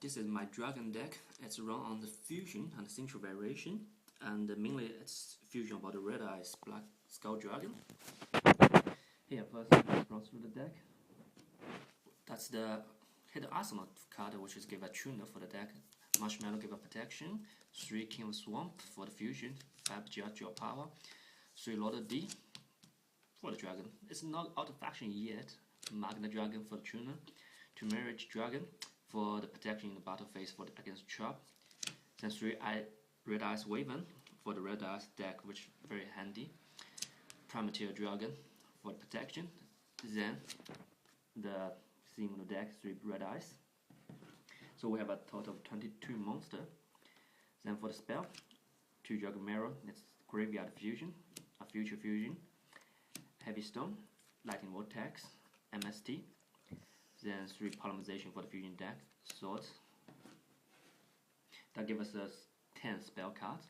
This is my dragon deck. It's run on the fusion and the central variation, and mainly it's fusion about the Red Eyes Black Skull Dragon. Here, first run through the deck. That's the hidden arsenal card, which is give a tuner for the deck. Marshmallow give a protection. 3 King of Swamp for the fusion. 5 Judge your power. 3 Lord of D for the dragon. It's not out of faction yet. Magna Dragon for the tuner. 2 Marriage Dragon for the protection in the battle phase for the, against trap. Then 3 Red Eyes Wyvern for the Red Eyes deck, which is very handy. Primateer Dragon for the protection. Then the theme of the deck, 3 Red Eyes. So we have a total of 22 monsters. Then for the spell, 2 Dragon Mirror, it's Graveyard Fusion, a Future Fusion, Heavy Stone, Lightning Vortex, MST. Then 3 Polymerization for the fusion deck, Swords. That gives us 10 spell cards.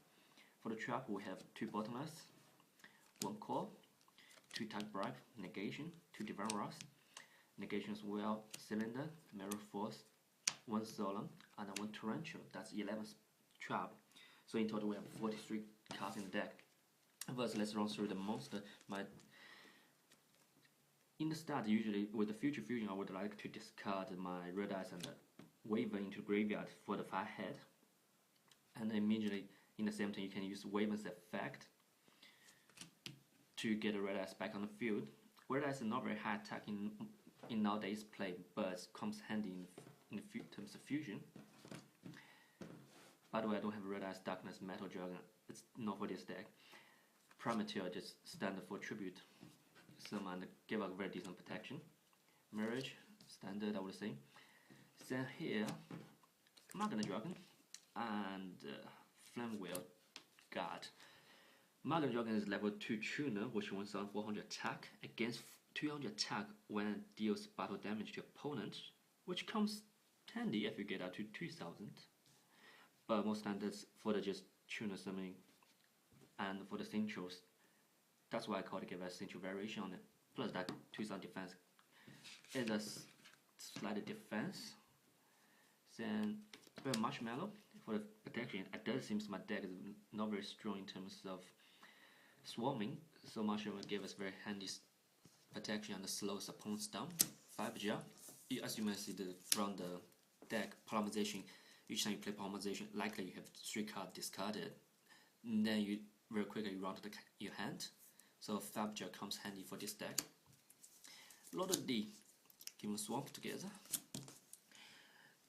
For the trap, we have 2 Bottomless, 1 Call, 2 Tag Bribe, Negation, 2 Divine Wrath, Negation as well, Cylinder, Mirror Force, 1 Solemn, and 1 Torrential. That's 11 trap. So in total, we have 43 cards in the deck. First, let's run through the monster. In the start, usually with the Future Fusion, I would like to discard my Red Eyes and Wyvern into graveyard for the 5 head. And immediately, in the same time, you can use Wyvern's effect to get the Red Eyes back on the field. Red Eyes is not very high attack in nowadays play, but comes handy in terms of fusion. By the way, I don't have Red Eyes Darkness Metal Dragon. It's not for this deck. Primateer just standard for tribute. And give a very decent protection. Marriage, standard I would say. Then here, Magna Dragon and Flamewheel Guard. Magna Dragon is level 2 tuner, which 1400 attack against 200 attack when it deals battle damage to opponent, which comes handy if you get up to 2000. But most standards for the just tuner summoning and for the centrals. That's why I call it give a central variation on it. Plus that 2000 defense is a slight defense. Then we have Marshmallow for the protection. It does seem my deck is not very strong in terms of swarming, so Marshmallow will give us very handy protection and slows opponents down. 5 jar. As you may see from the deck, polymerization. Each time you play polymerization, likely you have 3 cards discarded. And then you very quickly run to your hand. So Fabjar comes handy for this deck. Lord of D, give them swamp together.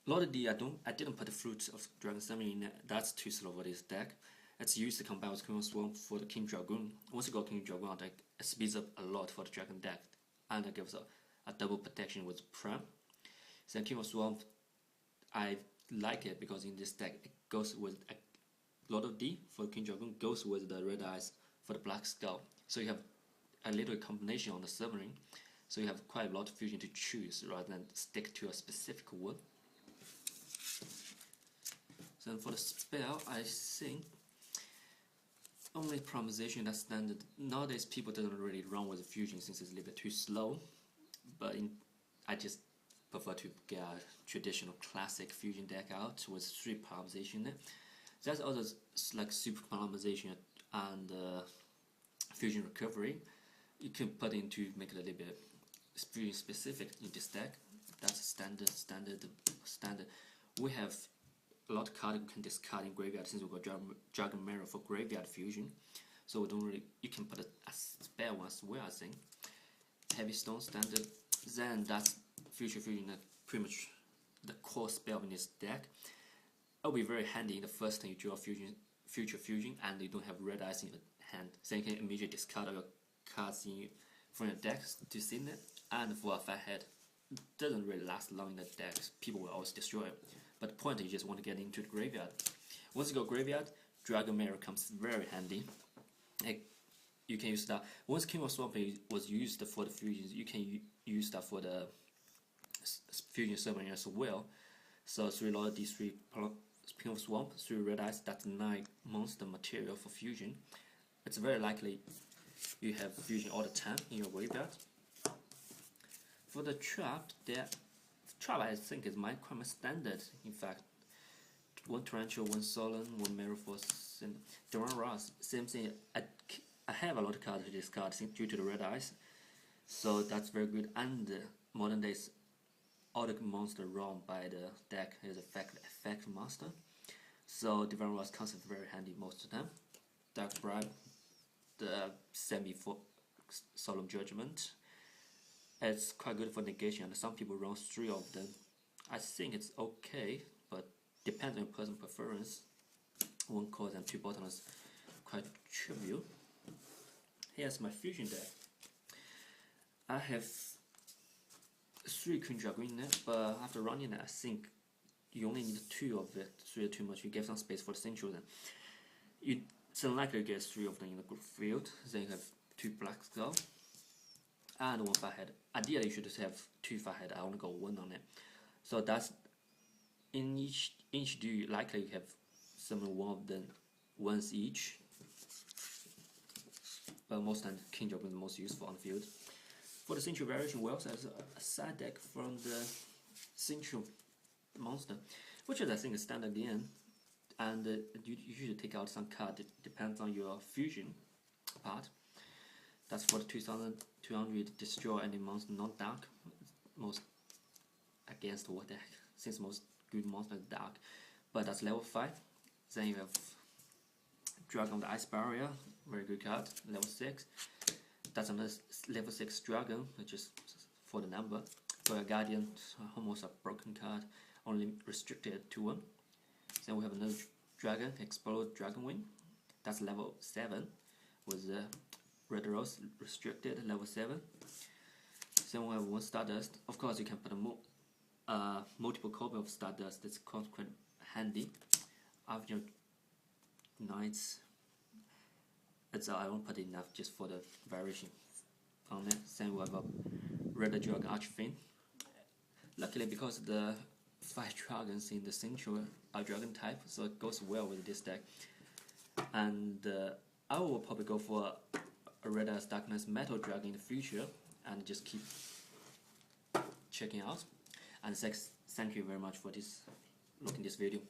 Lord of D, I didn't put the Fruit of Dragon Summoning in it. That's too slow for this deck. It's used to combine with King of Swamp for the King Dragoon. Once you got King Dragoon deck, it speeds up a lot for the Dragon deck, and it gives a double protection with Prime. Then King of Swamp, I like it because in this deck it goes with a Lord of D for King Dragoon, goes with the Red Eyes for the Black Skull. So you have a little combination on the summoning, so you have quite a lot of fusion to choose rather than stick to a specific one. Then for the spell, I think only Polymerization that's standard. Nowadays people don't really run with the fusion since it's a little bit too slow, but I just prefer to get a traditional classic fusion deck out with 3 Polymerization in it. There's others like Super Polymerization and Fusion Recovery. You can put in to make it a little bit fusion specific in this deck. That's standard. We have a lot of cards we can discard in graveyard since we've got Dragon Mirror for graveyard fusion. So we don't really, you can put a spare one as well, I think. Heavy Stone standard. Then that's Future Fusion, pretty much the core spell in this deck. It'll be very handy in the first time you draw Future Fusion and you don't have Red Eyes in your hand. So you can immediately discard all your cards from your deck to sit in it. And for a 5 head, it doesn't really last long in the deck. People will always destroy it. But the point is you just want to get into the graveyard. Once you go graveyard, Dragon Mirror comes very handy. You can use that. Once King of Swamp was used for the fusions, you can use that for the fusion summoning as well. So 3 Lord D, 3 King of Swamp, 3 Red Eyes, that's 9 monster material for fusion. It's very likely you have fusion all the time in your graveyard. For the trap, there Tribe I think is quite my standard. In fact, one Torrential, one Solemn, one Mirror Force, and Duran Ross. Same thing. I have a lot of cards to discard due to the red eyes, so that's very good. And modern days, all the monster run by the deck is effect monster, so Duran Ross comes in very handy most of the time. Dark Bribe, the Solemn Judgment. It's quite good for negation, and some people run 3 of them. I think it's okay, but depends on your personal preference. 1 cause and 2 bottomless, quite trivial. Here's my fusion deck. I have 3 Queen Dragoon in it, but after running it, I think you only need 2 of it. 3 are too much. You give some space for the Central. Then it's unlikely to get 3 of them in the group field. Then you have 2 Black Skull and 1 Fathead. Ideally, you should just have 2 Fathead. I only got 1 on it. So that's in each do you likely have summon 1 of them once each. But most times, King Dragoon is the most useful on the field. For the Central variation, we also have a side deck from the Central monster, which is I think a standard again. And you usually take out some card. It depends on your fusion part. That's for the 2200 destroy any monster not dark. Most against what deck, since most good monster is dark. But that's level 5. Then you have Dragon of the Ice Barrier, very good card, level 6. That's another level 6 Dragon, which is for the number. For a Guardian, almost a broken card, only restricted to 1. Then we have another Dragon, Explode Dragon Wing. That's level 7 with the Red Rose restricted, level 7. Then we have 1 Stardust. Of course, you can put multiple copy of Stardust. That's quite handy. After your Knights, I won't put enough just for the variation on it. Then we have a Red Dragon Archfiend. Luckily, because the 5 dragons in the Central are dragon type, so it goes well with this deck. And I will probably go for a Red Eyes Darkness Metal Dragon in the future and just keep checking out. And thank you very much for looking this video.